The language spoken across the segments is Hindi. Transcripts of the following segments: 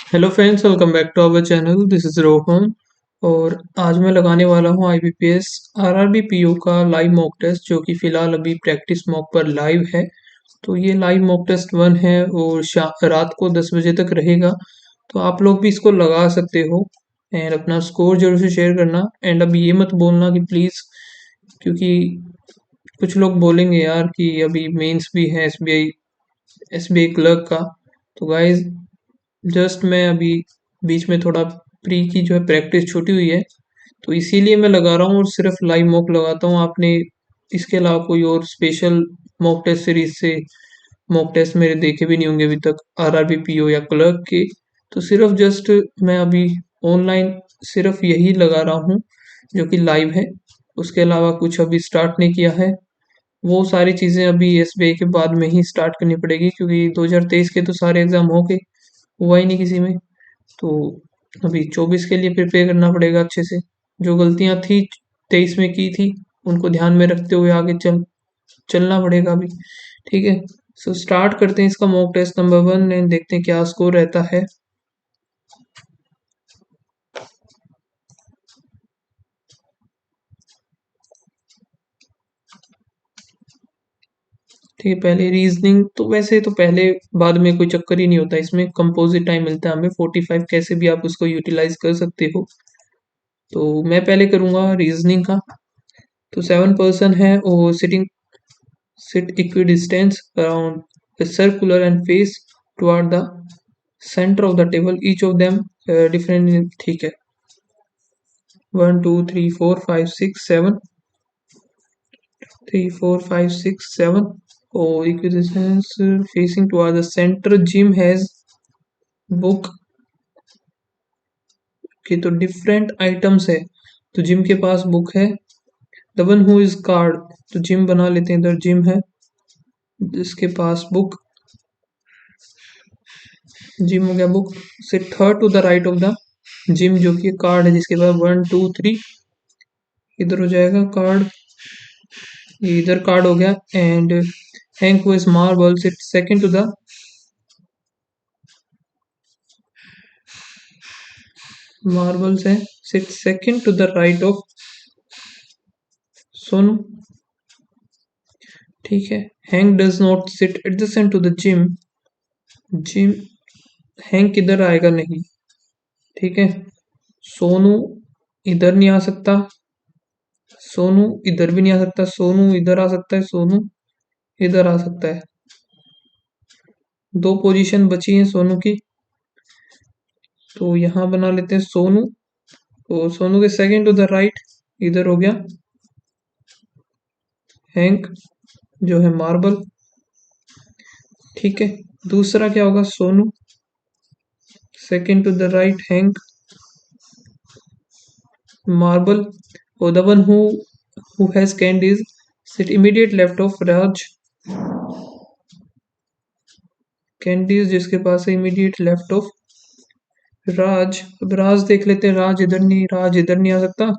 Hello friends, welcome back to our channel. This is Rohan. और आज मैं लगाने वाला हूँ आईबीपीएस आरआरबी पीओ का लाइव मॉक टेस्ट, जो कि फ़िलहाल अभी प्रैक्टिस मॉक पर लाइव है। तो ये लाइव मॉक टेस्ट 1 है और रात को 10 बजे तक रहेगा। तो आप लोग भी इसको लगा सकते हो एंड अपना स्कोर जरूर से शेयर करना। एंड अब ये मत बोलना कि प्लीज़, क्योंकि कुछ लोग बोलेंगे यार कि अभी मेंस भी है एसबीआई क्लर्क का। तो गाइज, जस्ट मैं अभी बीच में थोड़ा प्री की जो है प्रैक्टिस छूटी हुई है, तो इसीलिए मैं लगा रहा हूँ और सिर्फ लाइव मॉक लगाता हूँ। आपने इसके अलावा कोई और स्पेशल मॉक टेस्ट सीरीज से मॉक टेस्ट मेरे देखे भी नहीं होंगे अभी तक, आरआरबी पीओ या क्लर्क के। तो सिर्फ जस्ट मैं अभी ऑनलाइन सिर्फ यही लगा रहा हूँ जो कि लाइव है। उसके अलावा कुछ अभी स्टार्ट नहीं किया है। वो सारी चीज़ें अभी एसबीआई के बाद में ही स्टार्ट करनी पड़ेगी, क्योंकि 2023 के तो सारे एग्ज़ाम हो गए, हुआ ही नहीं किसी में। तो अभी 24 के लिए प्रिपेयर करना पड़ेगा अच्छे से। जो गलतियां थी 23 में की थी, उनको ध्यान में रखते हुए आगे चलना पड़ेगा अभी। ठीक है। सो स्टार्ट करते हैं इसका मॉक टेस्ट नंबर 1 एंड देखते हैं क्या स्कोर रहता है। ठीक है, पहले रीजनिंग तो वैसे तो पहले बाद में कोई चक्कर ही नहीं होता, इसमें कंपोजिट टाइम मिलता है हमें 45, कैसे भी आप उसको यूटिलाइज कर सकते हो। तो मैं पहले करूंगा रीजनिंग का। तो 7 पर्सन है और sit equidistant around a circular and face toward the center of the table, each of them different ठीक है। 1 2 3 4 5 6 7 और equidistance facing toward the center. Jim has book के तो डिफरेंट आइटम्स है। तो जिम के पास बुक है। The one who is called, तो जिम बना लेते हैं, इधर जिम है जिसके पास बुक। जिम हो गया बुक। से third to the right of the gym, जो कि कार्ड है जिसके पास 1 2 3, इधर हो जाएगा कार्ड। ये इधर कार्ड हो गया। And Hank who is marble sit second to the marbles है, sit second to the right of Sonu. ठीक है। Hank does not sit adjacent to the Jim. Jim, Hank किधर आएगा नहीं। ठीक है। सोनू इधर नहीं आ सकता, सोनू इधर भी नहीं आ सकता, सोनू इधर आ सकता है, सोनू इधर आ सकता है। दो पोजीशन बची हैं सोनू की। तो यहाँ बना लेते हैं सोनू। तो सोनू के सेकंड टू द राइट इधर हो गया हैंक, जो है मार्बल। ठीक है। दूसरा क्या होगा, Sonu second to the right Hank marble. और the one who has candies sit immediate left of Raj. Candies जिसके पास है इमीडिएट लेफ्ट ऑफ राज। अब राज देख लेते हैं, राज इधर नहीं, राज इधर नहीं आ सकता।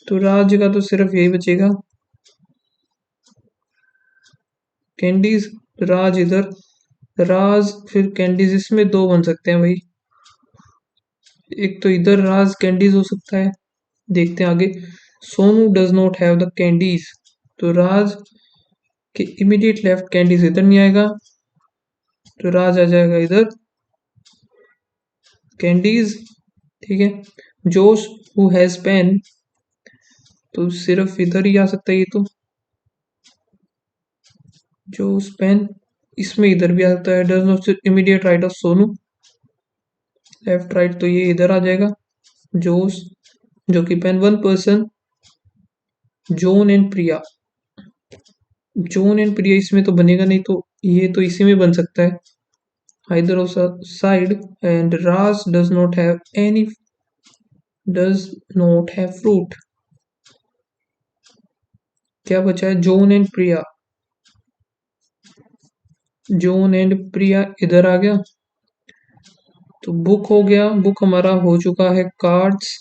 तो राज का तो सिर्फ यही बचेगा कैंडीज। राज इधर, राज फिर कैंडीज, इसमें दो बन सकते हैं भाई। एक तो इधर राज कैंडीज हो सकता है, देखते हैं आगे। Sonu does not have the candies, तो राज के इमीडिएट लेफ्ट कैंडीज इधर नहीं आएगा, तो राज आ जाएगा इधर कैंडीज। ठीक है। जोश हु हैज पेन, तो सिर्फ इधर ही आ सकता है ये तो। जोश पेन, इसमें इधर भी आ सकता है। Does not immediate right of Sonu, left right तो ये इधर आ जाएगा जोश, जो कि pen. 1 person John and Priya. John and Priya इसमें तो बनेगा नहीं, तो ये तो इसी में बन सकता है, either of side. And Raj does not have fruit। क्या बचा है, John and Priya. John and Priya इधर आ गया। तो बुक हो गया, बुक हमारा हो चुका है। कार्ड्स,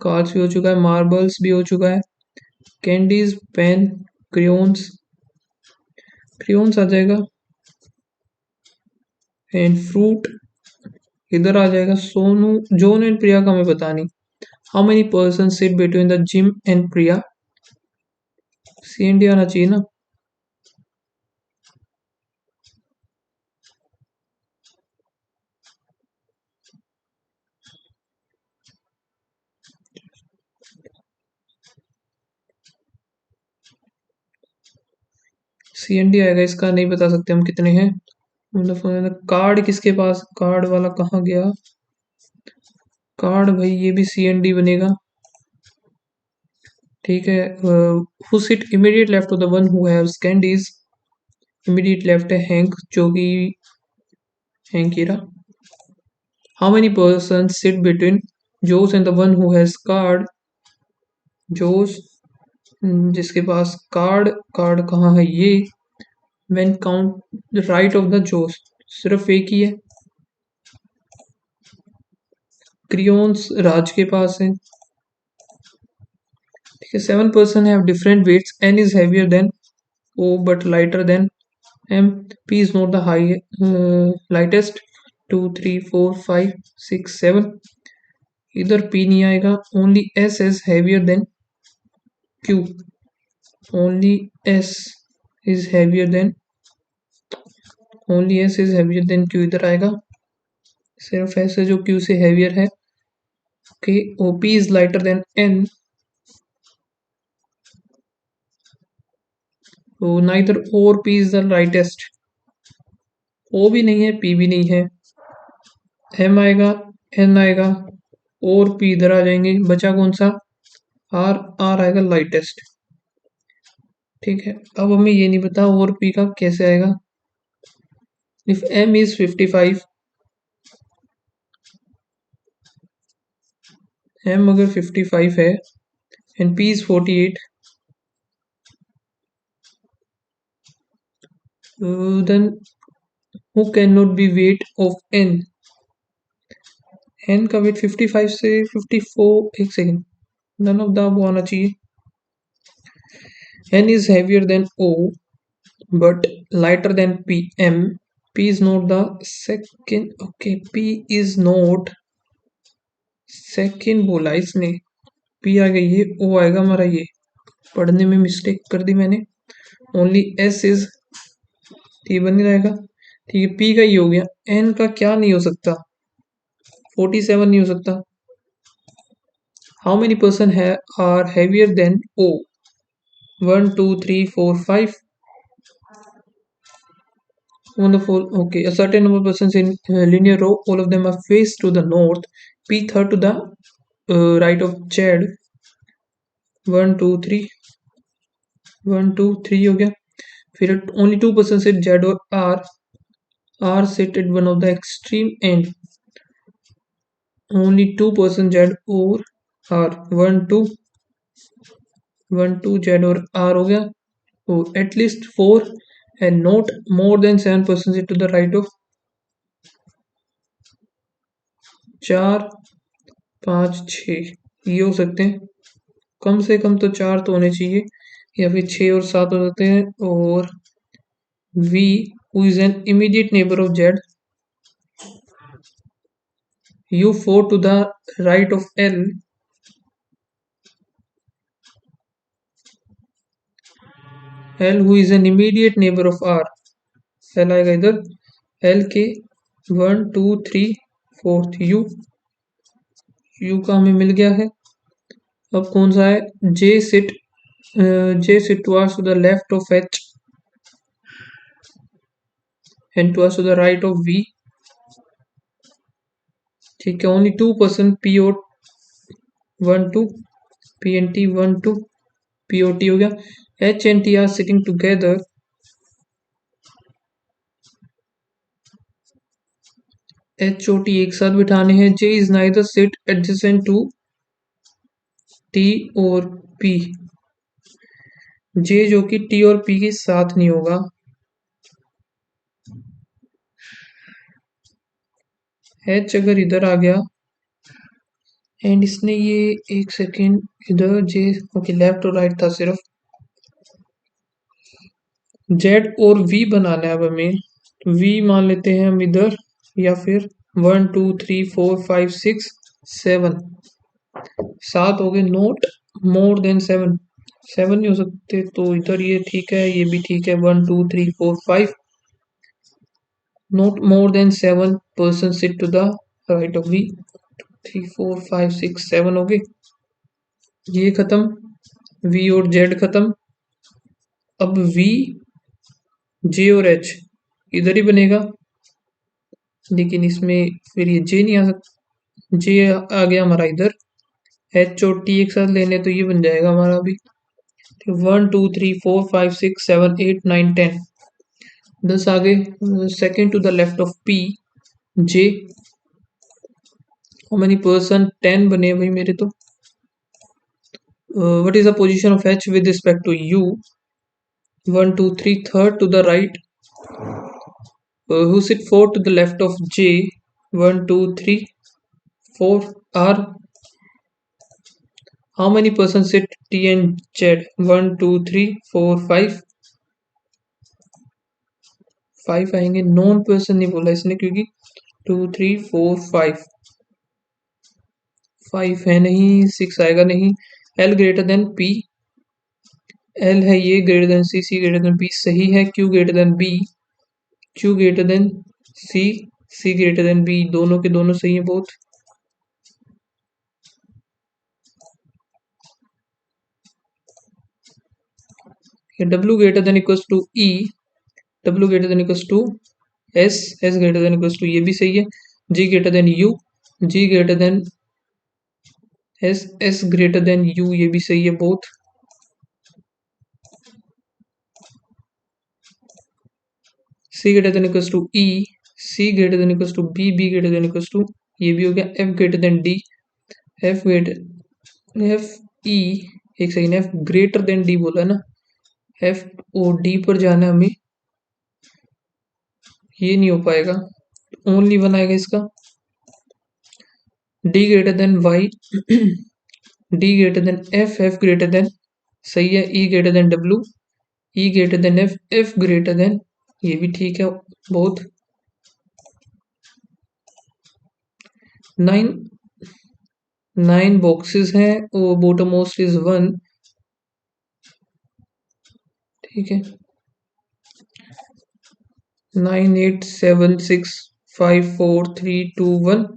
कार्ड्स भी हो चुका है, मार्बल्स भी हो चुका है। कैंडीज, पेन, क्रेयॉन्स, क्रेयॉन्स आ जाएगा। एंड फ्रूट, इधर आ जाएगा सोनू, जॉन एंड प्रिया का हमें बतानी। How many person sit between the gym and Priya. CND आना चाहिए ना। CND आएगा, इसका नहीं बता सकते हम कितने हैं। मतलब कार्ड किसके पास, कार्ड वाला कहाँ गया। कार्ड भाई ये भी CND बनेगा। ठीक है। Who sit immediate left to the one who have scanned is. Immediate left है हैंक, जो कि हैंक ही रहा। How many person sit between Jose and the one who has card. Jose, जिसके पास कार्ड, कार्ड कहाँ है ये। When count right of the Jose, सिर्फ एक ही है। क्रियोन्स राज के पास है। ठीक है। 7 person have different weights, N is heavier than O but lighter than M. P is not the high lightest. 2 3 4 5 6 7। इधर पी नहीं आएगा। Only S is heavier then Q. Only S is heavier then, only S is heavier then Q इधर आएगा। सिर्फ एस है जो क्यू से हैवियर है। Okay. O P is lighter than N, तो नाइदर और P is the rightest. O भी नहीं है, पी भी नहीं है। एम आएगा, एन आएगा, और पी इधर आ जाएंगे। बचा कौन सा, आर। आर आएगा लाइटेस्ट। ठीक है। अब हमें ये नहीं पता और पी का कैसे आएगा। इफ एम इज 55, एम अगर 55 है and P is 48, then who can not be weight of N. N का वेट 55 से 54, एक सेकेंड, नन ऑफ द वो आना चाहिए। N is heavier than O but lighter than P. M. P is not the second. Okay, P is not second बोला इसने। P आ गई, ये O आएगा हमारा। ये पढ़ने में मिस्टेक कर दी मैंने। ओनली S इज, T बन जाएगा। ठीक है। P का ही हो गया। N का क्या नहीं हो सकता, 47 नहीं हो सकता। हाउ मेनी पर्सन है are heavier than O। 1 2 3 4 5। Wonderful. Okay, a certain number of persons in a linear row, all of them are faced to the north. P third to the right of Z. 1 2 3, 1 2 3 हो गया। फिर only 2 persons sit Z और R. R sit at one of the extreme end. Only 2 persons Z और R. 1 2, 1 2 Z और R हो गया। तो at least 4 and not more than 7 persons sit to the right of 4 5 6। ये हो सकते हैं। कम से कम तो 4 तो होने चाहिए, या फिर 6 और 7 हो सकते हैं। और V who is an immediate neighbor of Z, U4 to the right of L, L who is an immediate neighbor of R। L आएगा इधर, L के 1 2 3 4 U। U का हमें मिल गया है। अब कौन सा है, J sit, J sit towards to the left of H and towards to the right of V। ठीक है। ओनली 2 पर्सन P और 1 2, P and T 1 2, P और T हो गया। H and T are sitting together। H और T एक साथ बिठाने हैं। J is neither sit adjacent to T और P। J जो कि T और P के साथ नहीं होगा। H अगर इधर आ गया एंड इसने ये, एक सेकेंड, इधर J, ओके लेफ्ट और राइट था सिर्फ। Z और V बनाना है अब हमें। V मान लेते हैं हम इधर, या फिर 1 2 3 4 5 6 7, 7 हो गए। नोट मोर देन 7, 7 नहीं हो सकते, तो इधर ये ठीक है, ये भी ठीक है। 1 2 3 4 5, not more than 7 person sit to the right of V. 3 4 5 6 7 हो गए, ये खत्म, वी और जेड खत्म। अब वी, जे और एच इधर ही बनेगा, लेकिन इसमें फिर ये जे नहीं आ सकता, जे आ गया हमारा इधर। एच और टी एक साथ लेने तो ये बन जाएगा हमारा अभी। 1 2 3 4 5 6 7 8 9 10, 10 आगे। Second to the left of P, J. How many person, 10 बने भाई मेरे तो। What is the position of H with respect to U? 1 2 3, third to the right. Who sit 4 to the left of J? 1 2 3 4 R. How many persons sit T and Z? 1 2 3 4 5, 5 आएंगे। नॉन पर्सन नहीं बोला इसने, क्योंकि 2 3 4 5, 5 है नहीं, 6 आएगा नहीं। L greater than P, L है ये greater than C, C greater than B सही है। Q greater than B, Q greater than C, C greater than B, दोनों के दोनों सही है both. W greater than equals to E, W greater than equals to S, S greater than equals to, ये भी सही है। G greater than U, G greater than S, S greater than U, ये भी सही है both. C greater than equals to E, C greater than equals to B, B greater than equals to, ये भी हो गया। F greater than D, F greater, F E, एक second, F greater than D बोला है ना, F O D पर जाना हमें, ये नहीं हो पाएगा, ओनली वन आएगा इसका। D greater than Y, D greater than F, F greater then, सही है। E greater than W, E greater than F, F greater then, ये भी ठीक है बहुत। 9, 9 बॉक्सेस हैं और बॉटम मोस्ट इज 1, ठीक है। 9 8 7 6 5 4 3 2 1।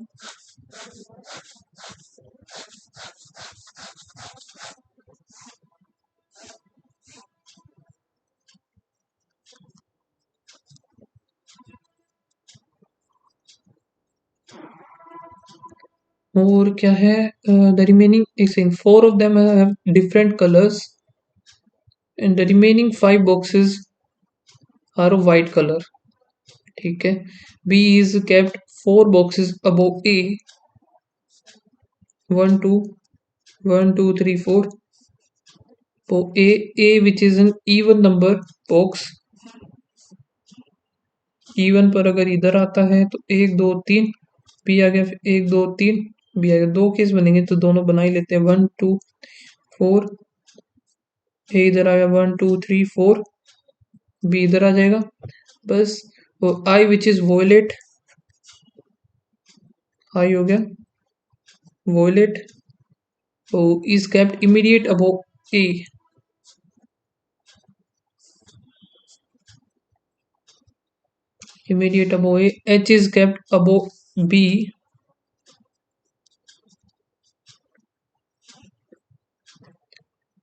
और क्या है, द रिमेनिंग, एक second, 4 of them have different colours and the remaining 5 boxes are of white colour, ठीक है। B is kept 4 boxes above A, 1 2 1 2 3 4, so A which is an even number box, even पर अगर इधर आता है तो 1 2 3, B आ गया, 1 2 3 B आ गया। दो केस बनेंगे तो दोनों बना ही लेते हैं। 1 2 4, A इधर आ गया, 1 2 3 4, B इधर आ जाएगा बस। वो I which is violet, I हो गया violet, so is kept immediate above A, immediate above A, H is kept above B,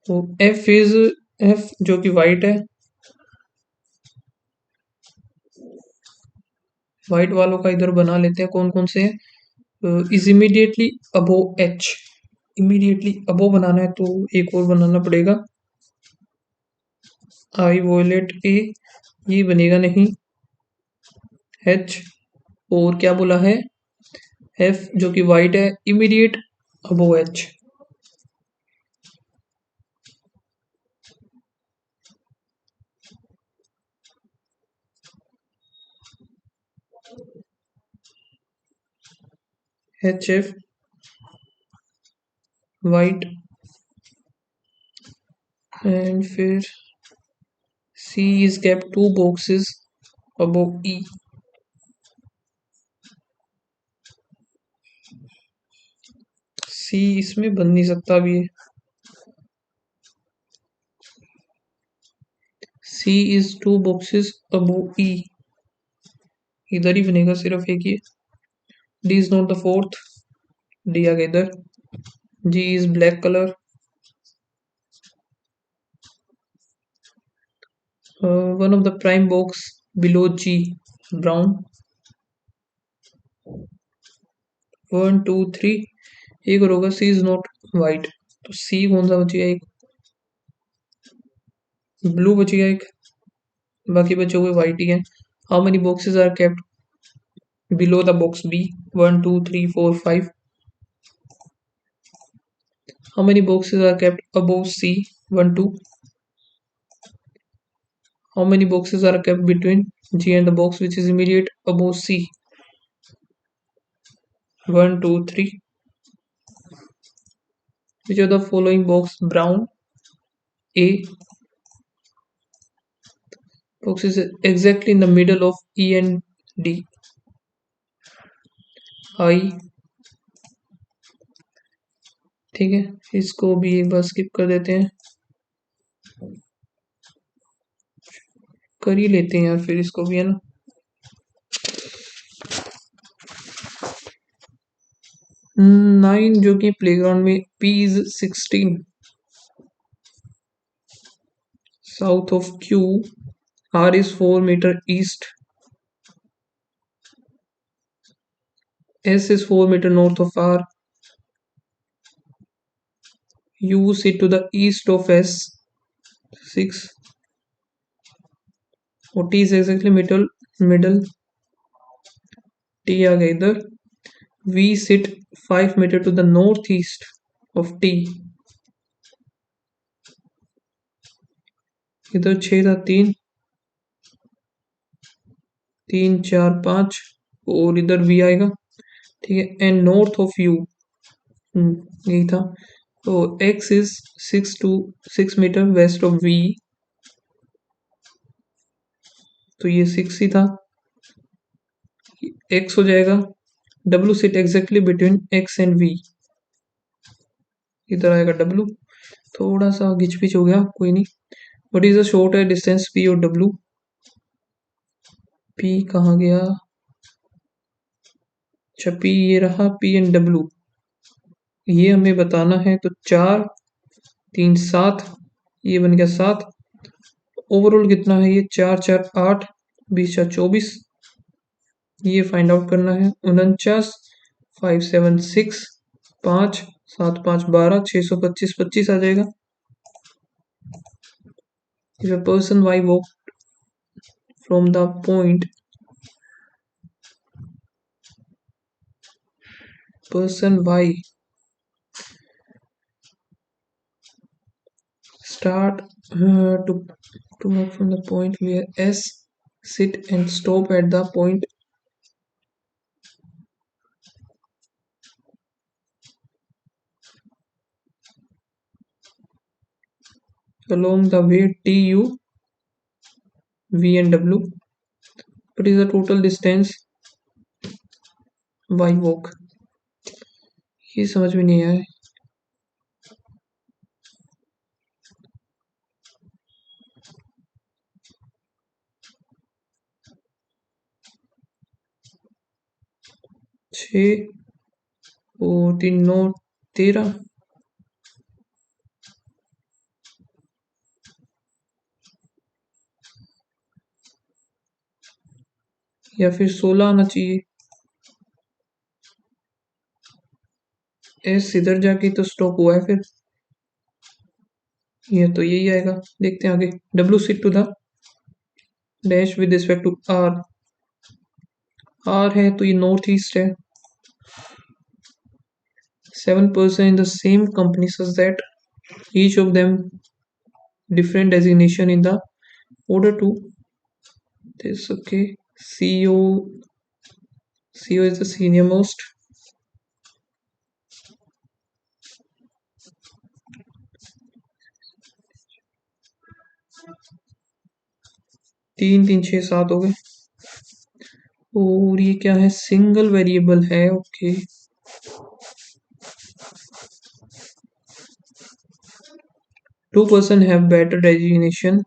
तो F is, F जो कि white है, white वालों का इधर बना लेते हैं, कौन कौन से हैं। Is immediately above H, immediately above बनाना है तो एक और बनाना पड़ेगा, I वोलेट A, ये बनेगा नहीं। H, और क्या बोला है, F जो कि वाइट है, immediate above H, HF white, and फिर C is kept 2 boxes above E, C इसमें बन नहीं सकता अभी। C is 2 boxes above E, इधर ही बनेगा सिर्फ एक ही। D is not the fourth, D आ गया इधर। G is black colour, one of the prime box below G brown. 1 2 3, एक और होगा सी इज नॉट वाइट, तो सी कौन सा बचेगा? एक ब्लू बचेगा एक, बाकी बचे हुए वाइट ही हैं। How many boxes are kept below the box B? 1 2 3 4 5। How many boxes are kept above C? 1 2। How many boxes are kept between G and the box which is immediate above C? 1 2 3। Which of the following box brown? A box is exactly in the middle of E and D. I, ठीक है, इसको भी एक बार स्किप कर देते हैं, कर ही लेते हैं यार फिर इसको भी, है ना। 9 जो कि प्लेग्राउंड में, P is 16 south of Q, R is 4 meter east, S is 4 meter north of R, U sit to the east of S 6, और T is exactly middle, T आ गया इधर। V sit 5 meter to the northeast of T, इधर 6 था, 3 3 4 5, और इधर V आएगा, ठीक है। एंड नॉर्थ ऑफ U, यही था, तो X is 6 metre west of V, तो ये 6 ही था, X हो जाएगा। W sit exactly between X and V, इधर आएगा W, थोड़ा सा घिच पिच हो गया, कोई नहीं। What is the short distance P और W? P कहाँ गया? अच्छा, P ये रहा, P एंड W, ये हमें बताना है, तो 4 3 7, ये बन गया 7। ओवरऑल कितना है ये? 4 4 8, 20 4 24, ये फाइंड आउट करना है। 49 5 7 6, 5 7 5 12, 625 25 आ जाएगा। If a person Y walked from the point, person Y start to walk from the point where S sit and stop at the point along the way T U V and W. What is the total distance Y walk? ये समझ में नहीं आया। 6 और 3 9 13, या फिर 16 आना चाहिए। एस इधर जाके तो स्टॉप हुआ है, फिर ये तो यही आएगा। देखते हैं आगे। W sit to the dash with respect to R, R है तो ये नॉर्थ ईस्ट है। 7% in the same company such that each of them different designation in the order to this, okay। CEO is the senior most, तीन तीन 6 7 हो गए। और ये क्या है? सिंगल वेरिएबल है, okay. Two person have better designation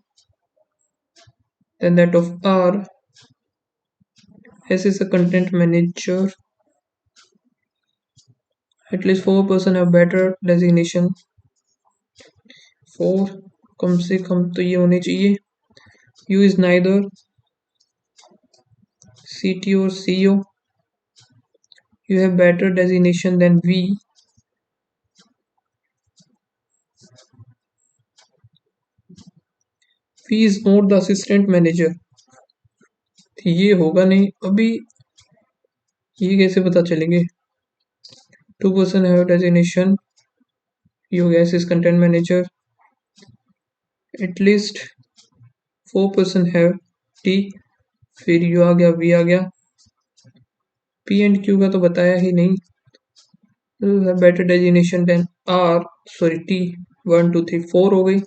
than that of R. S is a content manager. At least four person have better designation. Four कम से कम तो ये होने चाहिए. U is neither CTO or CEO. You have better designation than V. V is not the assistant manager. ये होगा नहीं अभी. ये कैसे पता चलेंगे? Two person have designation. You guess is content manager. At least four person have T. फिर U आ गया, V आ गया. P and Q का तो बताया ही नहीं. Better designation than R, sorry T. 1 2 3 4 हो गई.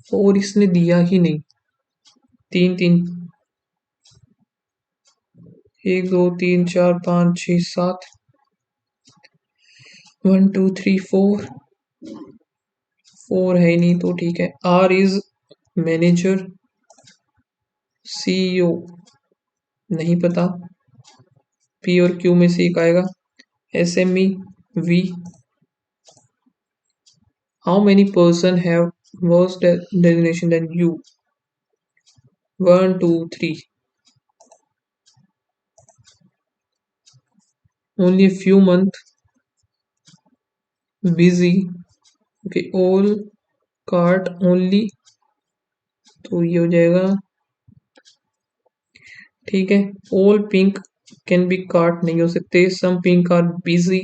4 इसने दिया ही नहीं. 3 3 1 2 3 4 5 6 7 1 2 3 4 4 है ही नहीं तो ठीक है. R is manager. CEO नहीं पता. P और Q में से एक आएगा. SME V. How many person have worse designation than you? 1 2 3. Only a few month. Busy. Okay, all cart only. तो ये हो जाएगा. ठीक है. All pink can be cart नहीं हो सकते. Some pink are busy.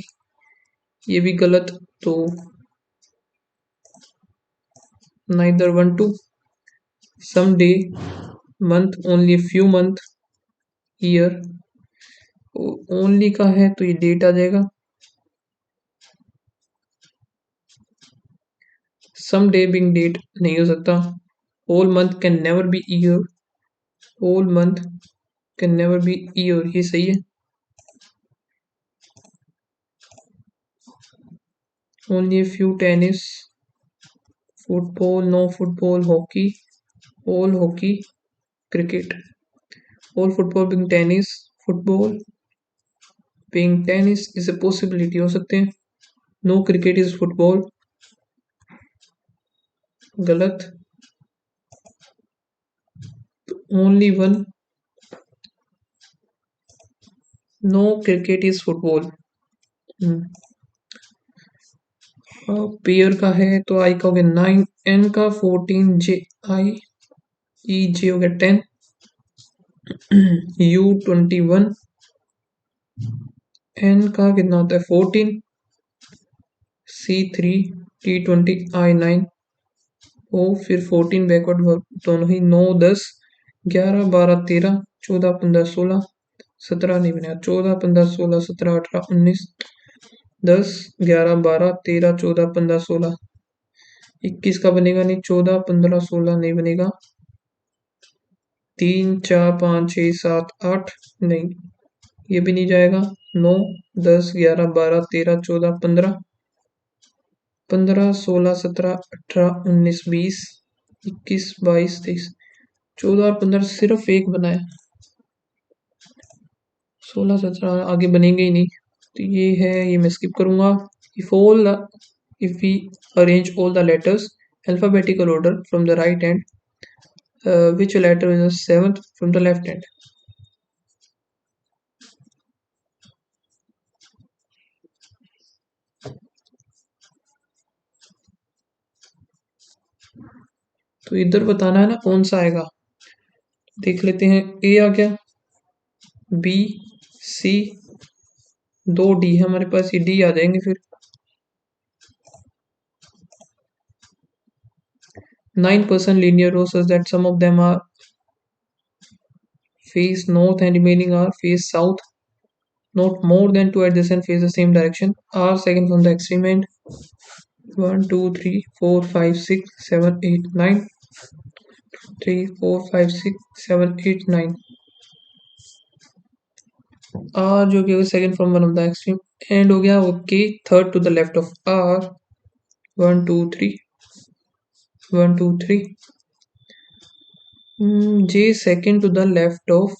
ये भी गलत. तो neither 1 2. Some day, month, only a few month, year. Only का है तो ये डेट आ जाएगा. सम डे बिंग डेट नहीं हो सकता. Whole month can never be year. Whole month can never be year. ये सही है. Only few tennis. Football no football. Hockey all hockey. Cricket all football being tennis. Football being tennis is a possibility हो सकते हैं. No cricket is football. गलत. Only one. No cricket is football. Pair का है तो आई का हो गया 9. एन का 14. जे आई ई जे हो गया 10. यू 21. एन का कितना होता है 14. सी 3. टी 20. आई 9. ओ फिर 14 बैकवर्ड वर्ब दोनों ही. 9 10 11 12 13 14 15 16 17 नहीं बनेगा. 14 15 16 17 18 19 10 11 12 13 14 15 16 21 का बनेगा नहीं. 14 15 16 नहीं बनेगा. 3 4 5 6 7 8 नहीं. ये भी नहीं जाएगा. 9 10 11 12 13 14 15 15 16 17 18 19 20 21 22 23 14 और 15 सिर्फ एक बना है. 16 17 आगे बनेंगे ही नहीं. तो ये है. ये मैं स्किप करूंगा. If we arrange all the letters alphabetical order from the right hand, which letter is the seventh from the left hand? तो इधर बताना है ना कौन सा आएगा. देख लेते हैं. ए आ गया. बी सी 2 डी है हमारे पास. ये डी आ जाएंगे. फिर 9% linear rows such that some of them are face north and remaining are face south. Not more than two adjacent face the same direction. R second from the extreme end. 1 2 3 4 5 6 7 8 9. 3 4 5 6 7 8 9. R जो कि second from one of the extreme end हो गया. Okay. Third to the left of R. 1 2 3 1 2 3 J second to the left of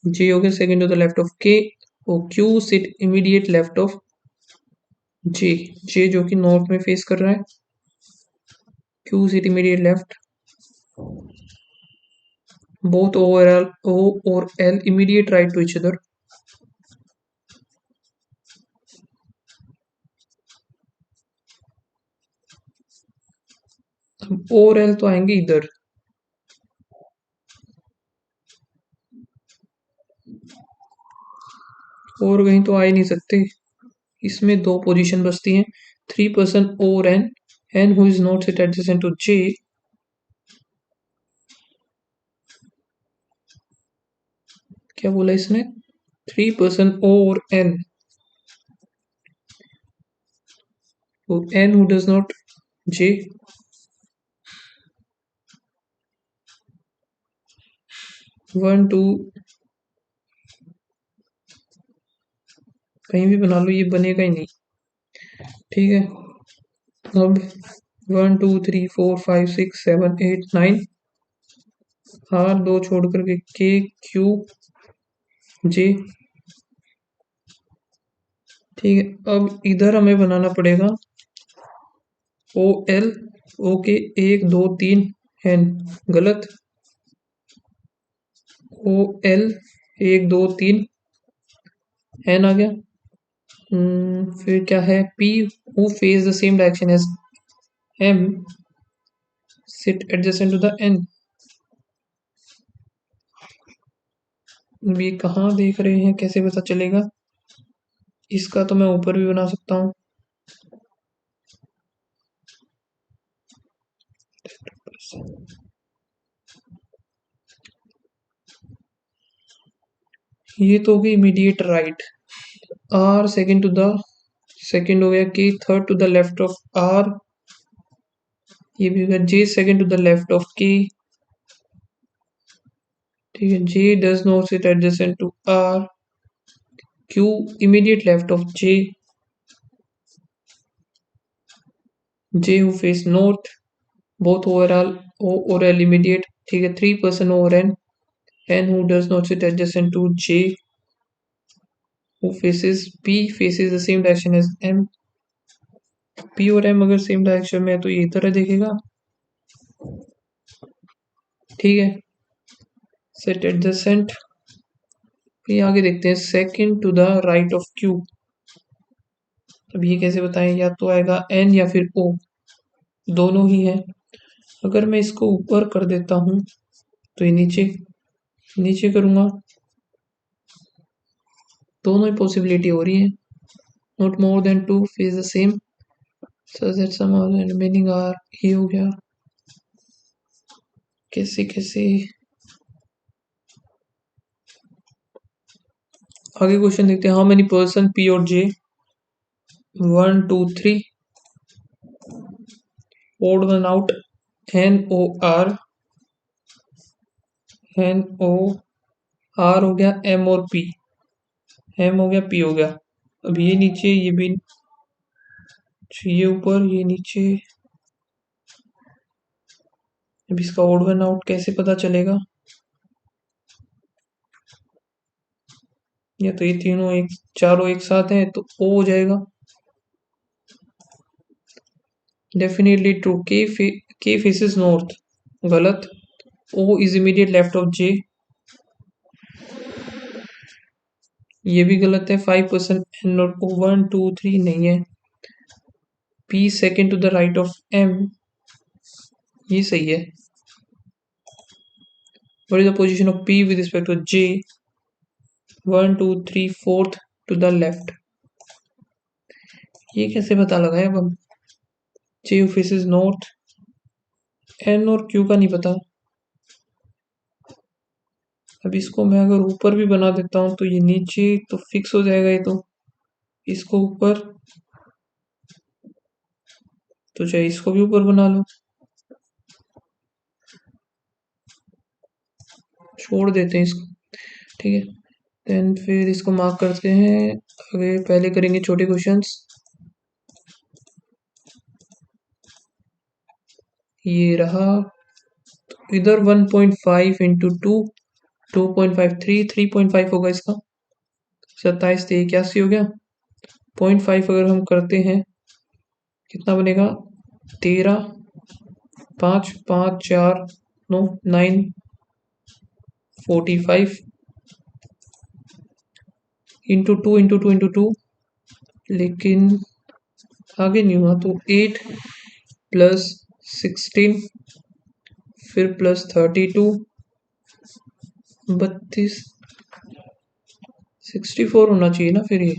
J हो गया second to the left of K और Q sit immediate left of J J जो कि नॉर्थ में फेस कर रहा है Q sit immediate left both overall O और L immediate right to each other O और L तो आएंगे इधर और कहीं तो आ ही नहीं सकते इसमें दो पोजीशन बचती हैं 3% O और N who is not sit adjacent to J क्या बोला इसने 3% O और N तो N who does not J 1 2 कहीं भी बना लो ये बनेगा ही नहीं ठीक है अब 1 2 3 4 5 6 7 8 9 R दो छोड़ करके K Q J ठीक है अब इधर हमें बनाना पड़ेगा O L O के 1 2 3 N गलत O L 1 2 3 N आ गया फिर क्या है P who face the same direction as M sit adjacent to the N ये कहाँ देख रहे हैं कैसे पता चलेगा इसका तो मैं ऊपर भी बना सकता हूँ ये तो हो गई immediate right R second to the second हो गया K third to the left of R ये भी हो गया J second to the left of K ठीक है J does not sit adjacent to R Q immediate left of J J who face north both overall O और L immediate ठीक है 3% over N who does not sit adjacent to J who faces P faces the same direction as M P और M अगर सेम डायरेक्शन में है तो ये इधर देखेगा ठीक है सेट एडजेसेंट फिर आगे देखते हैं second to the right of Q अब ये कैसे बताएं या तो आएगा N या फिर O दोनों ही है अगर मैं इसको ऊपर कर देता हूं तो ये नीचे नीचे करूंगा दोनों ही पॉसिबिलिटी हो रही है not more than two face the same so that some of the remaining are ये हो गया कैसे कैसे आगे क्वेश्चन देखते हैं हाउ मेनी पर्सन P और J 1 2 3 odd one out NOR NOR हो गया M और P M हो गया P हो गया अब ये नीचे ये भी ये ऊपर ये नीचे अब इसका ओड वन आउट कैसे पता चलेगा या तो ये तीनों एक चारों एक साथ हैं तो O हो जाएगा definitely true K faces north गलत O is immediate left of J ये भी गलत है 5% N और O 1 2 3 नहीं है P second to the right of M ये सही है what is the position of P with respect to J 1 2 3 4th to the left ये कैसे पता लगाए अब हम J फेसेस नॉर्थ N और Q का नहीं पता अब इसको मैं अगर ऊपर भी बना देता हूं तो ये नीचे तो फिक्स हो जाएगा ये तो इसको ऊपर तो चाहे इसको भी ऊपर बना लो छोड़ देते हैं इसको ठीक है देन फिर इसको मार्क करते हैं। आगे पहले करेंगे छोटे क्वेश्चंस। ये रहा। तो इधर 1.5 इंटू 2 2.53 3.5 होगा इसका। 27 से 81 हो गया। 0.5 अगर हम करते हैं कितना बनेगा? 13 5 5 4 9 9 45 इंटू 2 इंटू 2 इंटू 2, लेकिन आगे नहीं हुआ। तो 8 प्लस 16 फिर प्लस 32 32 64 होना चाहिए ना फिर ये।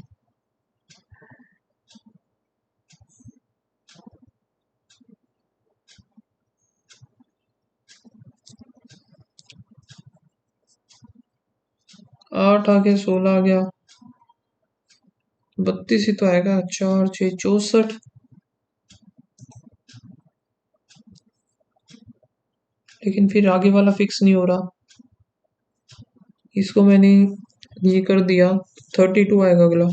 आठ आ गया, 16 आ गया, 32 ही तो आएगा। 4 6 64। लेकिन फिर आगे वाला फिक्स नहीं हो रहा। इसको मैंने ये कर दिया, 32 आएगा अगला।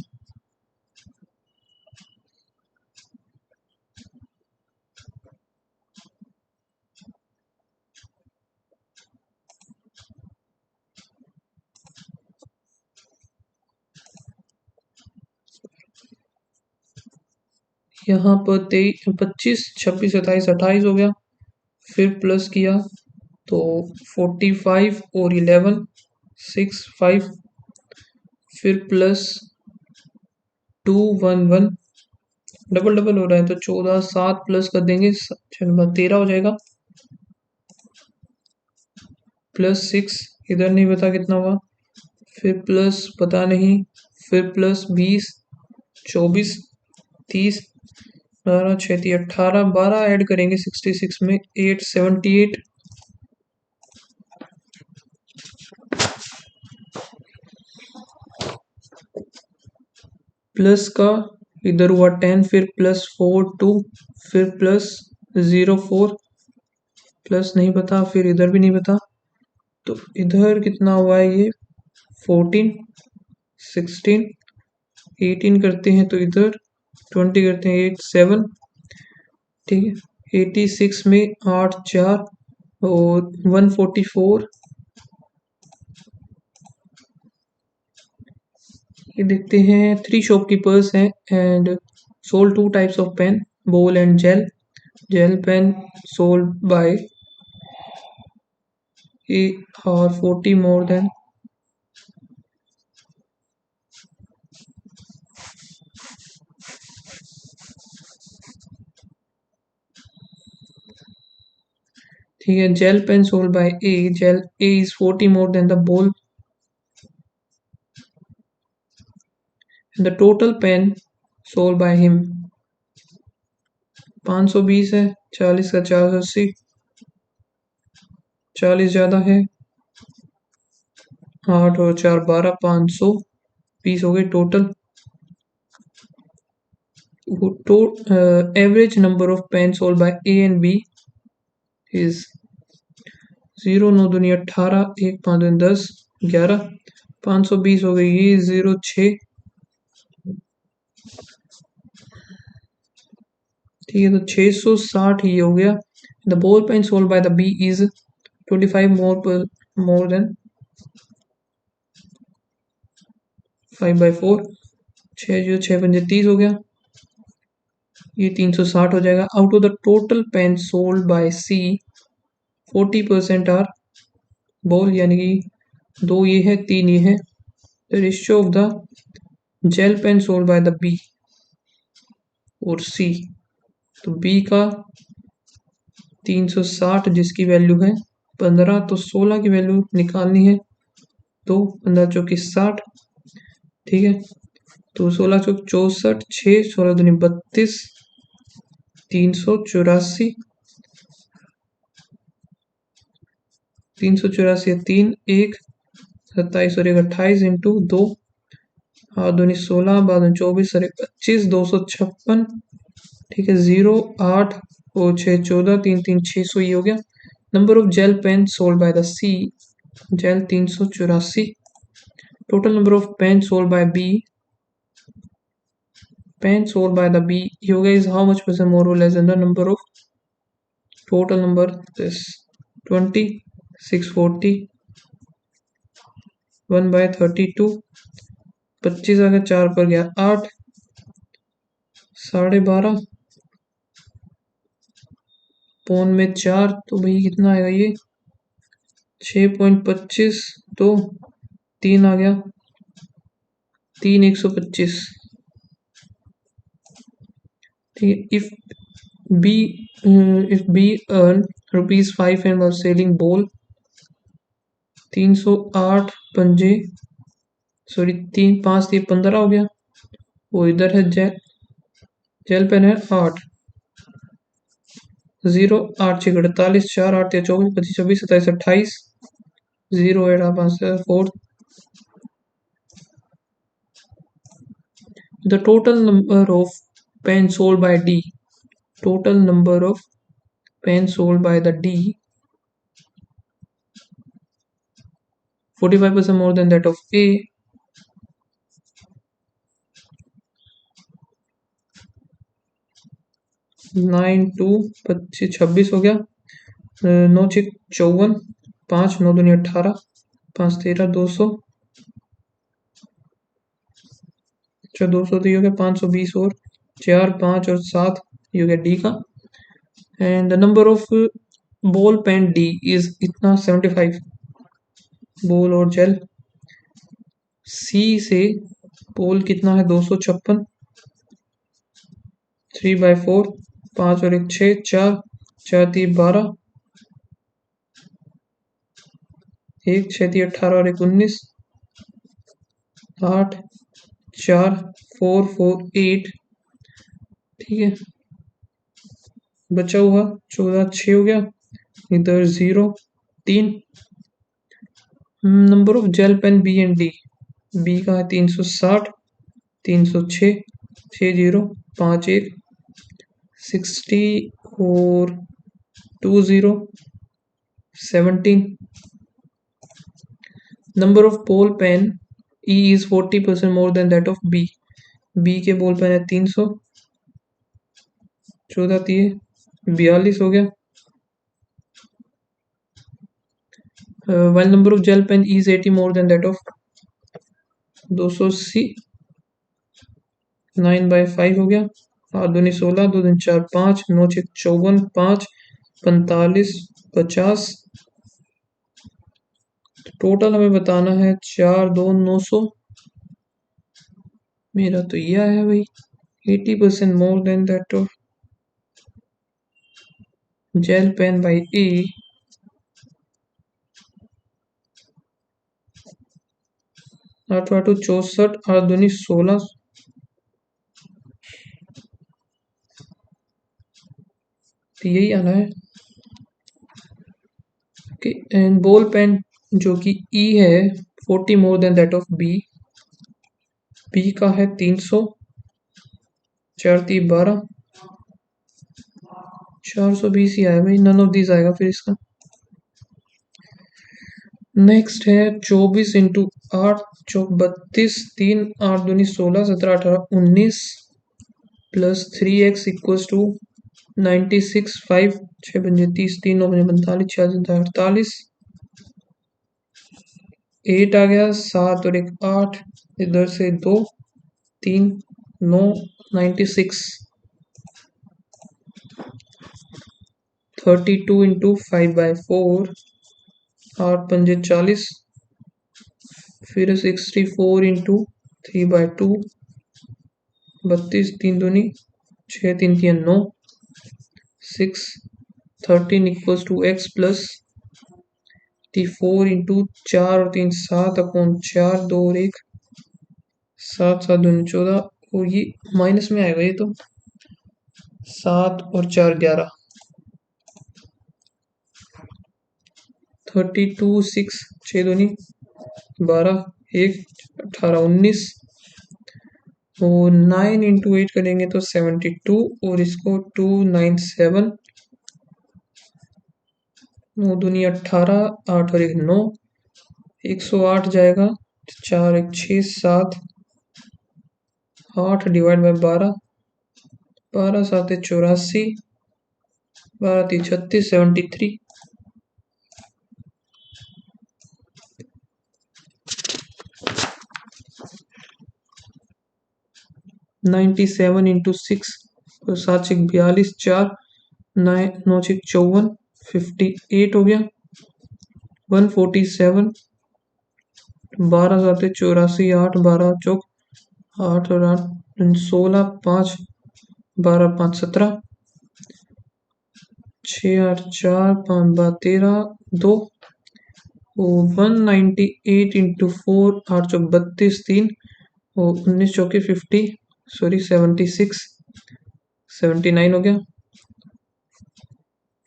यहाँ पर 25 26 27 28 हो गया। फिर प्लस किया तो 45 और 11 6 5 फिर प्लस 2 1 1 डबल डबल हो रहा है तो 14 7 प्लस कर देंगे, 13 हो जाएगा। प्लस 6 इधर नहीं पता कितना हुआ। फिर प्लस पता नहीं। फिर प्लस 20 24 30 12 36 18 12 ऐड करेंगे 66 में 8 78। प्लस का इधर हुआ 10 फिर प्लस 4 2 फिर प्लस 0 4 प्लस नहीं पता। फिर इधर भी नहीं पता। तो इधर कितना हुआ है ये? 14 16 18 करते हैं तो इधर 20 करते हैं 8 7। ठीक है, 86 में 8 4 और 144। ये देखते हैं। 3 शॉपकीपर्स हैं and sold 2 types of pen, ball and gel. Gel pen sold by A और 40 मोर देन। ठीक है, gel pen sold by A, gel A is 40 more than the ball. The total pen sold by him 520 है। 40 का 480, 40 ज्यादा है। 8 और 4 12 520 हो गए total. Average number of pen sold by A and B is 0 9 दूनी 18 1 5 दूनी 10 11 520 हो गई। ये 0 6। ठीक है, तो 660 ये हो गया। The ball pen sold by the B is 25 more than 5/4। 6 जो 6 पंजे 30 हो गया। ये 360 हो जाएगा। Out of the total pen sold by C 40% are ball, यानी कि 2 ये है 3 ये है। The ratio of the gel pen sold by the B और सी, तो बी का 360 जिसकी वैल्यू है 15, तो 16 की वैल्यू निकालनी है। तो 15 चौकी 60। ठीक है, तो 16 चौक 64 6 16 दूनी 32 384 384 3 1 27 और 1 28 इंटू 2 और दूनी 16 बाद 24 और 1 25 256। ठीक है, 0 8 और 6 14 3 3 600 ये हो गया। Number of gel pen sold by the C, gel 384। Total number of pens sold by B. Pens sold by the B yoga is how much percent more or less than the number of total number is 20, 640, 1/32, 25 आ गया, 4 पर गया 8, 12.5, पौन में 4, तो भाई कितना आएगा ये 6.25, तो 3 आ गया, 3 125। ठीक है, if B earn ₹5 and was selling ball 308 पंजे, सॉरी 3 5 3 15 हो गया, वो इधर है जेल पेन है 8, 0 8 6 48, 4 8 3 24 25 26 27 28, 0 8 5 4। The total number of pens sold by D. Total number of pens sold by the D 45% more than that of A. 9 2 25 26 हो गया, 9 6 54, 5 9 दूनी 18, 5 13 200, अच्छा 200 तो ये हो गया 520, और 4 5 और 7 ये हो गया डी का। And the number of ball pen D is इतना 75 बॉल और जेल। सी से बॉल कितना है 256, 3/4, 5 और 1 6, 4 4 3 12, 1 6 3 18 और 1 19, 8 4 4 4 8। ठीक है, बचा हुआ 14 6 हो गया, इधर 0 3। Number of gel pen B and D, B का है 360, 306, 60 51, 60 और 20 17। Number of ball pen E is 40% more than that of B, B के बॉल पेन है 300, 14 3 42 हो गया। while number of gel pen is 80 more than that of 280, 9/5 हो गया, 8 दूनी 16, 2 दिन 4 5, 9 6 54, 5 45 50। टोटल हमें बताना है 4 2 900, मेरा तो यह है भाई 80% more than that of gel pen by A. 8 8 64, 8 दूनी 16, तो यही आना है। ओके, एंड बॉल पेन जो कि ई है 40 more than that of B, B का है 300, 4 3 12, 420 ही आया भाई, नन ऑफ दिस आएगा फिर इसका। नेक्स्ट है 24 इंटू 8 32, 3 8 दूनी 16, 17 18 19 प्लस 3x इक्वल्स टू 96 5 6 पंजे 30, 3 9 पंजे 45, 6 48, 8 आ गया, 7 और 1 8, इधर से 2 3 9 96, 32 इंटू 5/4, 8 पंजे 40, फिर 64 इंटू 3/2, 32, 3 दूनी 6 3 3 9, 6 13 equals to x plus 4 into 4 और 3 7 अपॉन 4, 2 और 1 7 7 दूनी 14, और ये माइनस में आएगा, ये तो 7 और 4 11, 32 6 6 दूनी 12 1 18 19, और 9 इंटू 8 करेंगे तो 72, और इसको 297, 9 दूनी 18, 8 और 1 9, 108 जाएगा, 4 1 6 7 8 डिवाइड बाय 12, 12 7 84, 12 3 36, 73। 97 इंटू 6 तो 7 6 42, 4 9 6 54, 58 हो गया। 147, 12 7 84, 8 12 चौक 8 और 8 16, 5 12 5 17, 6 8 4 5 12 13 2। 198 इंटू 4, 8 चौक 32, 3 और 19 चौके 50, सॉरी 76, 79 हो गया।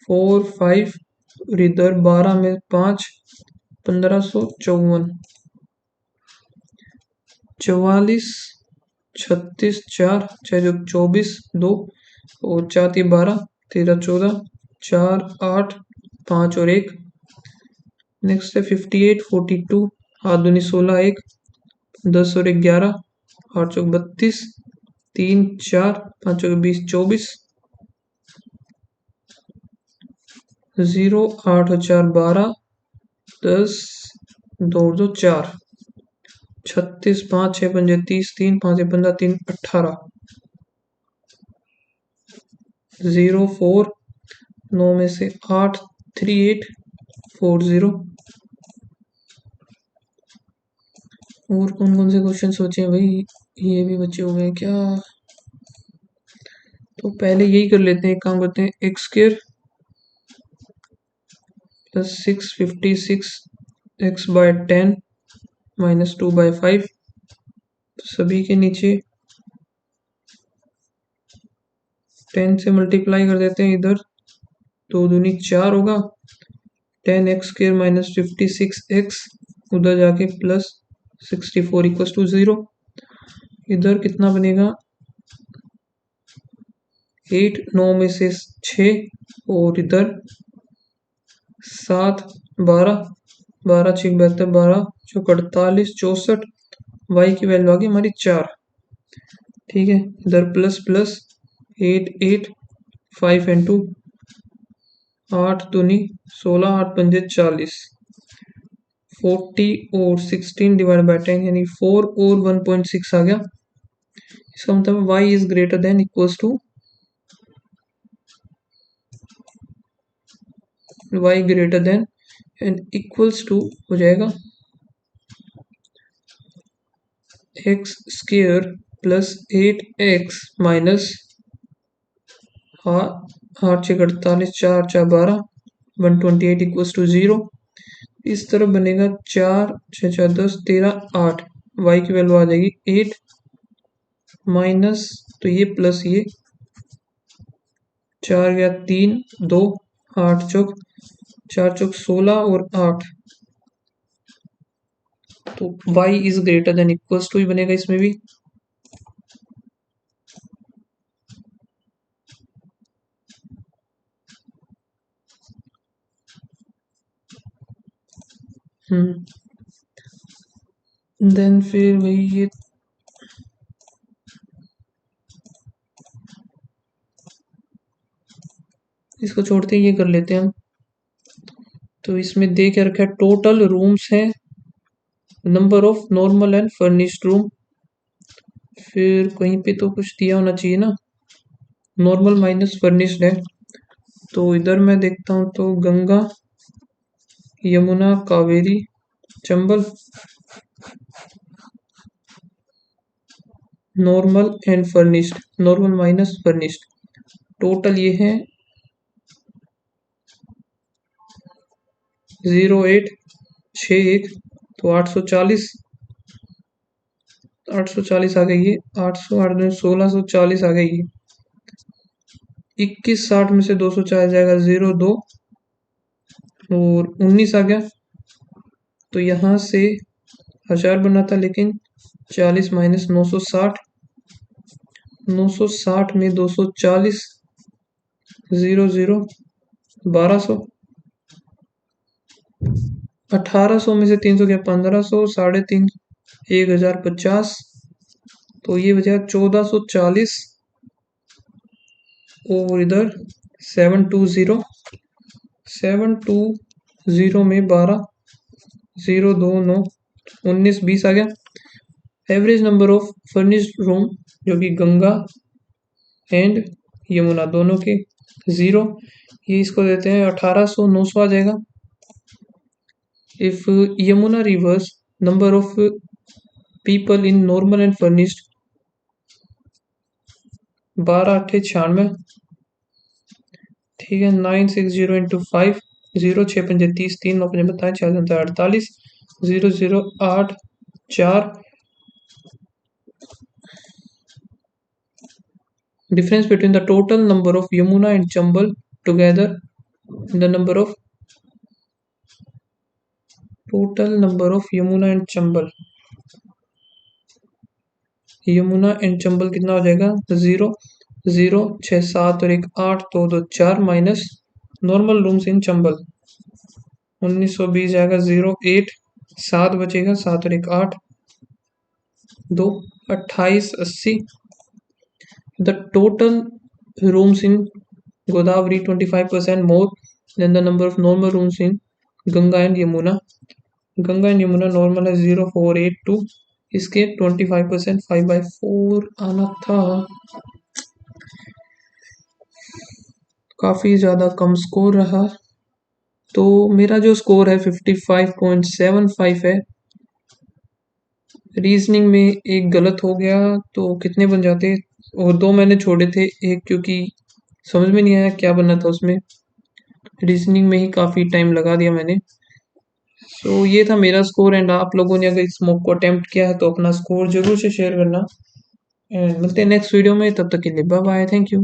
4 5 और इधर 12 में 5, 1554, 44 36, 4 6 जो 24, 2 और 4 3 12, 13 14, 4 8 5 और 1। नेक्स्ट है 58 42, 8 दूनी 16, 1 10 और 1 11, 8 चौक 32, 3 4 5 चौक 20 24, 0 8 और 4 12, 10 2 और 2 4, 36 5 6 पंजे 30, 3 5 15 3 18, 0 4 9 में से 8 3 8 4 0। और कौन कौन से क्वेश्चन सोचे हैं भाई, ये भी बचे हुए हैं क्या? तो पहले यही कर लेते हैं, एक काम करते हैं, x square plus 656 x by 10 minus 2 by 5, सभी के नीचे 10 से मल्टीप्लाई कर देते हैं। इधर 2 दूनी 4 होगा, 10 एक्स स्क्र माइनस 56 एक्स, उधर जाके प्लस 64 इक्वल टू 0। इधर कितना बनेगा, 8 9 में से 6 और इधर 7 12, 12 6 72, 12 चौक 48 64, वाई की वैल्यू आ गई हमारी 4। ठीक है, इधर प्लस प्लस 8 8 5 एंड 2, 8 दूनी 16, 8 पंजे 40, 40 और 16 डिवाइड बाय 10 यानी 4 और 1.6 आ गया। इसका मतलब y is greater than equals to, y greater than and equals to हो जाएगा x square plus 8x minus 8 6 48, 4 4 12, 128 equals to 0। इस तरफ बनेगा 4 6 4 10 13 8, y की वैल्यू आ जाएगी 8 माइनस, तो ये प्लस ये 4 गया 3 2, 8 चौक 4 चौक 16 और 8, तो y is greater than equals to ही बनेगा इसमें भी। देन फिर वही ये इसको छोड़ते हैं, ये कर लेते हैं हम। तो इसमें दे के रखा है टोटल रूम्स है, number of normal and furnished room, फिर कहीं पे तो कुछ दिया होना चाहिए ना, नॉर्मल माइनस फर्निश्ड है। तो इधर मैं देखता हूँ तो Ganga Yamuna Kaveri Chambal, normal and furnished, normal minus furnished, total ये है 0861, तो 840, 840 आ गई, ये 800 8 1640 आ गई। 21 60 में से 200 चला जाएगा, 0 2 और 19 आ गया। तो यहाँ से 1000 बना था, लेकिन 40 माइनस 960, 960 में 240, 0 0 1200, 1800 में से 300 गया 1500, 3.5 1050, तो ये बचा 1440 और इधर 720, 720 में 12, 0 2 9, 19 20 आ गया। Average number of furnished room जो कि गंगा एंड यमुना दोनों के 0, ये इसको देते हैं 1800, 900 आ जाएगा। If Yamuna reverse number of people in normal and furnished 12 8 96, ठीक है। 960 इंटू 5, 0 6 5 30, 3 9 5 बताएं, 4 48, 0 0 8 4। Difference between the total number of Yamuna and Chambal together, the number of total number of Yamuna and Chambal, Yamuna and Chambal कितना हो जाएगा? 0 0 6 7 और 1 8, 2 2 4 माइनस नॉर्मल रूम्स इन चंबल 1920 जाएगा। 0 8 7 बचेगा, 7 और 1 8, 2 28 80। The total rooms in Godavari 25% more than the number of normal rooms in Ganga and Yamuna. Ganga and Yamuna normal है 0482, इसके 25% 5/4 आना था। काफ़ी ज़्यादा कम स्कोर रहा, तो मेरा जो स्कोर है 55.75 है। रीजनिंग में एक गलत हो गया, तो कितने बन जाते, और 2 मैंने छोड़े थे, एक क्योंकि समझ में नहीं आया क्या बनना था उसमें। रीजनिंग में ही काफ़ी टाइम लगा दिया मैंने। तो ये था मेरा स्कोर, एंड आप लोगों ने अगर इस मॉक को अटेम्प्ट किया है तो अपना स्कोर जरूर से शेयर करना, एंड मिलते हैं नेक्स्ट वीडियो में। तब तक के लिए बाय बाय, थैंक यू।